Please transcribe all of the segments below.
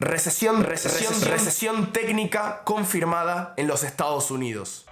Recesión técnica confirmada en los Estados Unidos.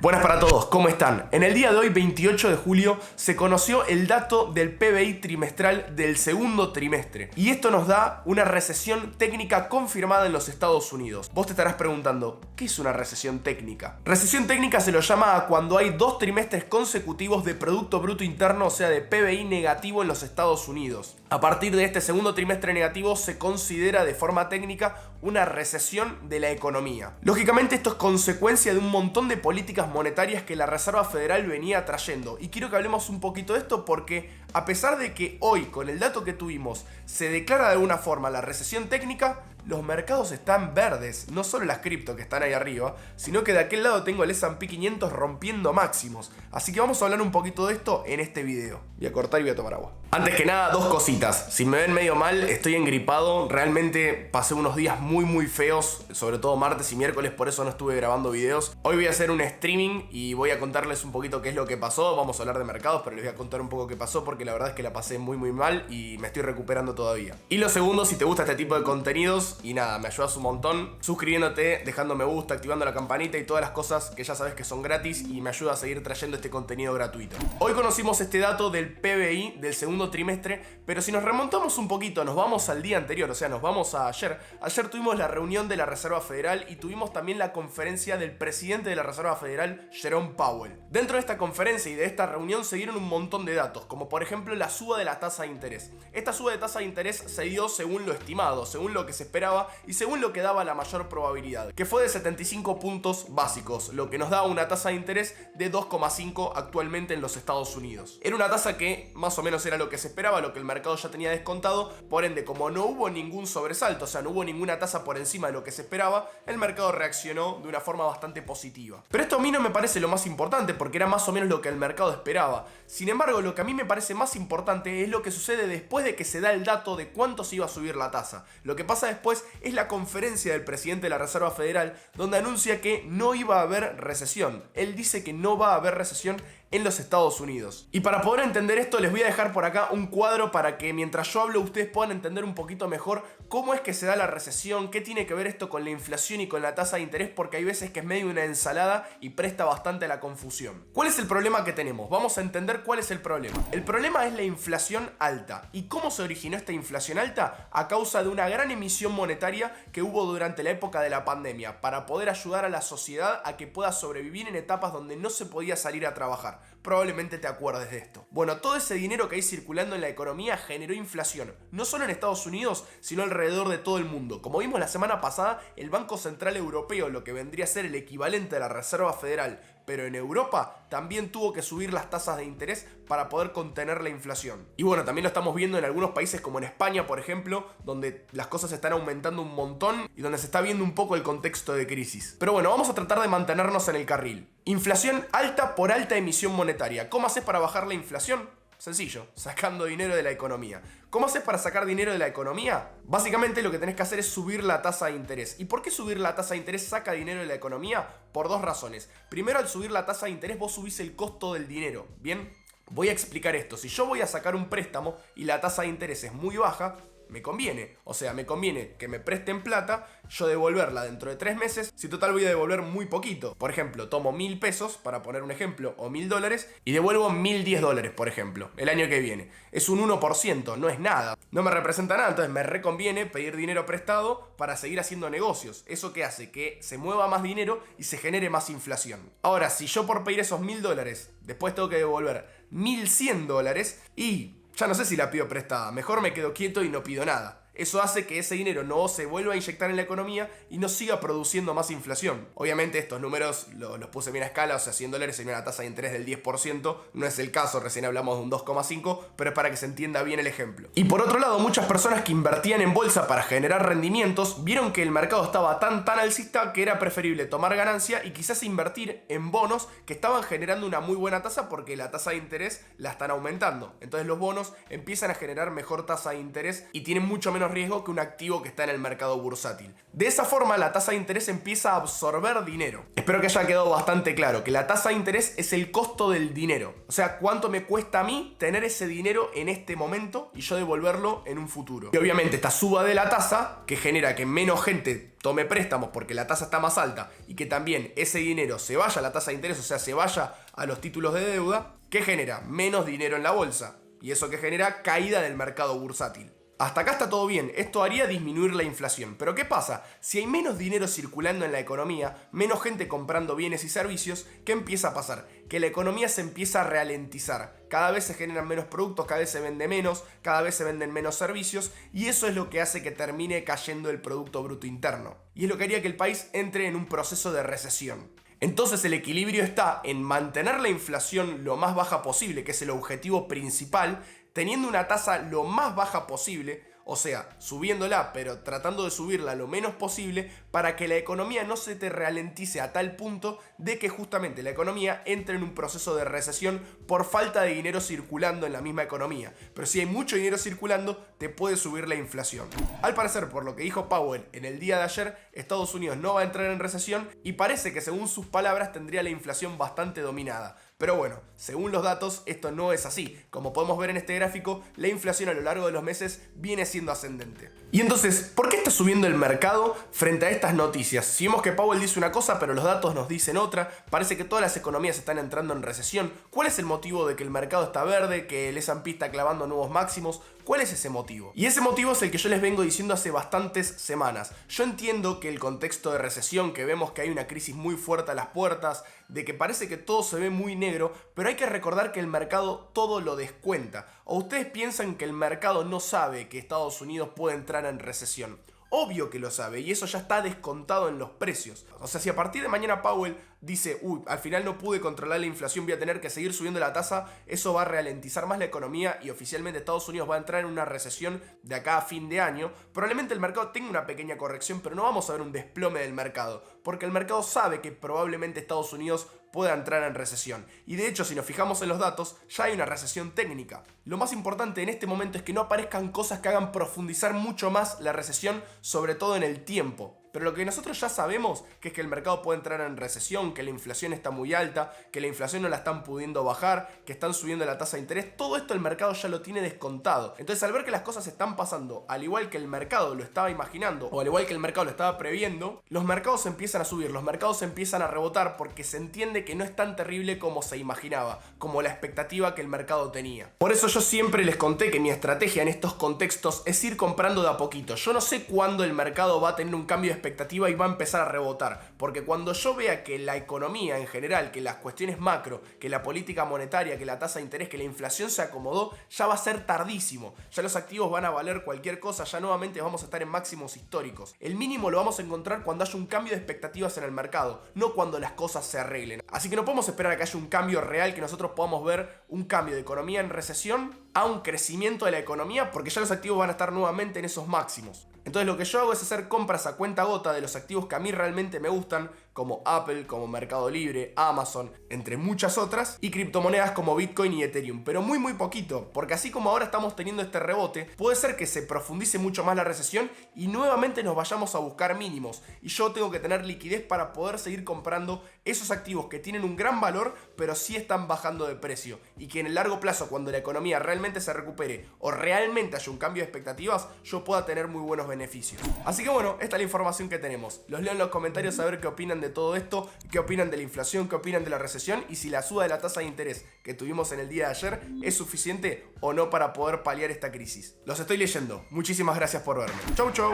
Buenas para todos, ¿cómo están? En el día de hoy, 28 de julio, se conoció el dato del PBI trimestral del segundo trimestre. Y esto nos da una recesión técnica confirmada en los Estados Unidos. Vos te estarás preguntando, ¿qué es una recesión técnica? Recesión técnica se lo llama a cuando hay 2 trimestres consecutivos de Producto Bruto Interno, o sea de PBI negativo en los Estados Unidos. A partir de este segundo trimestre negativo se considera de forma técnica una recesión de la economía. Lógicamente esto es consecuencia de un montón de políticas monetarias que la Reserva Federal venía trayendo. Y quiero que hablemos un poquito de esto porque a pesar de que hoy, con el dato que tuvimos, se declara de alguna forma la recesión técnica, los mercados están verdes, no solo las cripto que están ahí arriba, sino que de aquel lado tengo el S&P 500 rompiendo máximos. Así que vamos a hablar un poquito de esto en este video. Voy a cortar y voy a tomar agua. Antes que nada, 2 cositas. Si me ven medio mal, estoy engripado. Realmente pasé unos días muy feos, sobre todo martes y miércoles, por eso no estuve grabando videos. Hoy voy a hacer un streaming y voy a contarles un poquito qué es lo que pasó. Vamos a hablar de mercados, pero les voy a contar un poco qué pasó porque la verdad es que la pasé muy mal y me estoy recuperando todavía. Y lo segundo, si te gusta este tipo de contenidos, y nada, me ayudas un montón suscribiéndote, dejando me gusta, activando la campanita y todas las cosas que ya sabes que son gratis y me ayuda a seguir trayendo este contenido gratuito. Hoy conocimos este dato del PBI del segundo trimestre, pero si nos remontamos un poquito, nos vamos al día anterior, o sea, nos vamos a ayer. Ayer tuvimos la reunión de la Reserva Federal y tuvimos también la conferencia del presidente de la Reserva Federal, Jerome Powell. Dentro de esta conferencia y de esta reunión se dieron un montón de datos, como por ejemplo la suba de la tasa de interés. Esta suba de tasa de interés se dio según lo estimado, según lo que se esperaba y según lo que daba la mayor probabilidad, que fue de 75 puntos básicos, lo que nos da una tasa de interés de 2,5 actualmente en los Estados Unidos. Era una tasa que más o menos era lo que se esperaba, lo que el mercado ya tenía descontado, por ende, como no hubo ningún sobresalto, o sea, no hubo ninguna tasa por encima de lo que se esperaba, el mercado reaccionó de una forma bastante positiva. Pero esto a mí no me parece lo más importante, porque era más o menos lo que el mercado esperaba. Sin embargo, lo que a mí me parece más importante es lo que sucede después de que se da el dato de cuánto se iba a subir la tasa. Lo que pasa después es la conferencia del presidente de la Reserva Federal, donde anuncia que no iba a haber recesión. Él dice que no va a haber recesión en los Estados Unidos. Y para poder entender esto les voy a dejar por acá un cuadro para que mientras yo hablo ustedes puedan entender un poquito mejor cómo es que se da la recesión, qué tiene que ver esto con la inflación y con la tasa de interés, porque hay veces que es medio una ensalada y presta bastante a la confusión. ¿Cuál es el problema que tenemos? Vamos a entender cuál es el problema. El problema es la inflación alta. ¿Y cómo se originó esta inflación alta? A causa de una gran emisión monetaria que hubo durante la época de la pandemia para poder ayudar a la sociedad a que pueda sobrevivir en etapas donde no se podía salir a trabajar. Probablemente te acuerdes de esto. Bueno, todo ese dinero que hay circulando en la economía generó inflación, no solo en Estados Unidos, sino alrededor de todo el mundo. Como vimos la semana pasada, el Banco Central Europeo, lo que vendría a ser el equivalente a la Reserva Federal, pero en Europa también tuvo que subir las tasas de interés para poder contener la inflación. Y bueno, también lo estamos viendo en algunos países como en España, por ejemplo, donde las cosas están aumentando un montón y donde se está viendo un poco el contexto de crisis. Pero bueno, vamos a tratar de mantenernos en el carril. Inflación alta por alta emisión monetaria. ¿Cómo haces para bajar la inflación? Sencillo, sacando dinero de la economía. ¿Cómo haces para sacar dinero de la economía? Básicamente lo que tenés que hacer es subir la tasa de interés. ¿Y por qué subir la tasa de interés saca dinero de la economía? Por 2 razones. Primero, al subir la tasa de interés vos subís el costo del dinero. ¿Bien? Voy a explicar esto. Si yo voy a sacar un préstamo y la tasa de interés es muy baja, me conviene. O sea, me conviene que me presten plata, yo devolverla dentro de 3 meses, si total voy a devolver muy poquito. Por ejemplo, tomo 1.000 pesos, para poner un ejemplo, o $1.000, y devuelvo $1.010, por ejemplo, el año que viene. Es un 1%, no es nada. No me representa nada, entonces me reconviene pedir dinero prestado para seguir haciendo negocios. Eso que hace que se mueva más dinero y se genere más inflación. Ahora, si yo por pedir esos $1.000, después tengo que devolver $1.100 y ya no sé si la pido prestada, mejor me quedo quieto y no pido nada. Eso hace que ese dinero no se vuelva a inyectar en la economía y no siga produciendo más inflación. Obviamente estos números los puse bien a escala, o sea, $100 sería una tasa de interés del 10%, no es el caso, recién hablamos de un 2,5, pero es para que se entienda bien el ejemplo. Y por otro lado, muchas personas que invertían en bolsa para generar rendimientos vieron que el mercado estaba tan alcista que era preferible tomar ganancia y quizás invertir en bonos que estaban generando una muy buena tasa porque la tasa de interés la están aumentando. Entonces los bonos empiezan a generar mejor tasa de interés y tienen mucho menos menos riesgo que un activo que está en el mercado bursátil. De esa forma, la tasa de interés empieza a absorber dinero. Espero que haya quedado bastante claro que la tasa de interés es el costo del dinero. O sea, cuánto me cuesta a mí tener ese dinero en este momento y yo devolverlo en un futuro. Y obviamente esta suba de la tasa, que genera que menos gente tome préstamos porque la tasa está más alta y que también ese dinero se vaya a la tasa de interés, o sea, se vaya a los títulos de deuda, ¿qué genera? Menos dinero en la bolsa. Y eso que genera caída del mercado bursátil. Hasta acá está todo bien, esto haría disminuir la inflación. Pero ¿qué pasa? Si hay menos dinero circulando en la economía, menos gente comprando bienes y servicios, ¿qué empieza a pasar? Que la economía se empieza a ralentizar. Cada vez se generan menos productos, cada vez se vende menos, cada vez se venden menos servicios, y eso es lo que hace que termine cayendo el Producto Bruto Interno. Y es lo que haría que el país entre en un proceso de recesión. Entonces el equilibrio está en mantener la inflación lo más baja posible, que es el objetivo principal, teniendo una tasa lo más baja posible, o sea, subiéndola, pero tratando de subirla lo menos posible para que la economía no se te ralentice a tal punto de que justamente la economía entre en un proceso de recesión por falta de dinero circulando en la misma economía. Pero si hay mucho dinero circulando, te puede subir la inflación. Al parecer, por lo que dijo Powell en el día de ayer, Estados Unidos no va a entrar en recesión y parece que según sus palabras tendría la inflación bastante dominada. Pero bueno, según los datos, esto no es así. Como podemos ver en este gráfico, la inflación a lo largo de los meses viene siendo ascendente. Y entonces, ¿por qué está subiendo el mercado frente a estas noticias? Si vemos que Powell dice una cosa, pero los datos nos dicen otra, parece que todas las economías están entrando en recesión. ¿Cuál es el motivo de que el mercado está verde, que el S&P está clavando nuevos máximos? ¿Cuál es ese motivo? Y ese motivo es el que yo les vengo diciendo hace bastantes semanas. Yo entiendo que el contexto de recesión, que vemos que hay una crisis muy fuerte a las puertas, de que parece que todo se ve muy negro, pero hay que recordar que el mercado todo lo descuenta. ¿O ustedes piensan que el mercado no sabe que Estados Unidos puede entrar en recesión? Obvio que lo sabe y eso ya está descontado en los precios. O sea, si a partir de mañana Powell dice, al final no pude controlar la inflación, voy a tener que seguir subiendo la tasa, eso va a ralentizar más la economía y oficialmente Estados Unidos va a entrar en una recesión de acá a fin de año. Probablemente el mercado tenga una pequeña corrección, pero no vamos a ver un desplome del mercado, porque el mercado sabe que probablemente Estados Unidos pueda entrar en recesión. Y de hecho, si nos fijamos en los datos, ya hay una recesión técnica. Lo más importante en este momento es que no aparezcan cosas que hagan profundizar mucho más la recesión, sobre todo en el tiempo. Pero lo que nosotros ya sabemos que es que el mercado puede entrar en recesión, que la inflación está muy alta, que la inflación no la están pudiendo bajar, que están subiendo la tasa de interés. Todo esto el mercado ya lo tiene descontado. Entonces, al ver que las cosas están pasando al igual que el mercado lo estaba imaginando o al igual que el mercado lo estaba previendo, los mercados empiezan a subir, los mercados empiezan a rebotar porque se entiende que no es tan terrible como se imaginaba, como la expectativa que el mercado tenía. Por eso yo siempre les conté que mi estrategia en estos contextos es ir comprando de a poquito. Yo no sé cuándo el mercado va a tener un cambio de expectativa y va a empezar a rebotar, porque cuando yo vea que la economía en general, que las cuestiones macro, que la política monetaria, que la tasa de interés, que la inflación se acomodó, ya va a ser tardísimo, ya los activos van a valer cualquier cosa, ya nuevamente vamos a estar en máximos históricos. El mínimo lo vamos a encontrar cuando haya un cambio de expectativas en el mercado, no cuando las cosas se arreglen. Así que no podemos esperar a que haya un cambio real, que nosotros podamos ver un cambio de economía en recesión a un crecimiento de la economía, porque ya los activos van a estar nuevamente en esos máximos. Entonces lo que yo hago es hacer compras a cuenta gota de los activos que a mí realmente me gustan, como Apple, como Mercado Libre, Amazon, entre muchas otras, y criptomonedas como Bitcoin y Ethereum, pero muy poquito, porque así como ahora estamos teniendo este rebote, puede ser que se profundice mucho más la recesión y nuevamente nos vayamos a buscar mínimos, y yo tengo que tener liquidez para poder seguir comprando esos activos que tienen un gran valor, pero sí están bajando de precio, y que en el largo plazo, cuando la economía realmente se recupere o realmente haya un cambio de expectativas, yo pueda tener muy buenos beneficios. Así que bueno, esta es la información que tenemos. Los leo en los comentarios a ver qué opinan de todo esto, qué opinan de la inflación, qué opinan de la recesión y si la suba de la tasa de interés que tuvimos en el día de ayer es suficiente o no para poder paliar esta crisis. Los estoy leyendo. Muchísimas gracias por verme. Chau.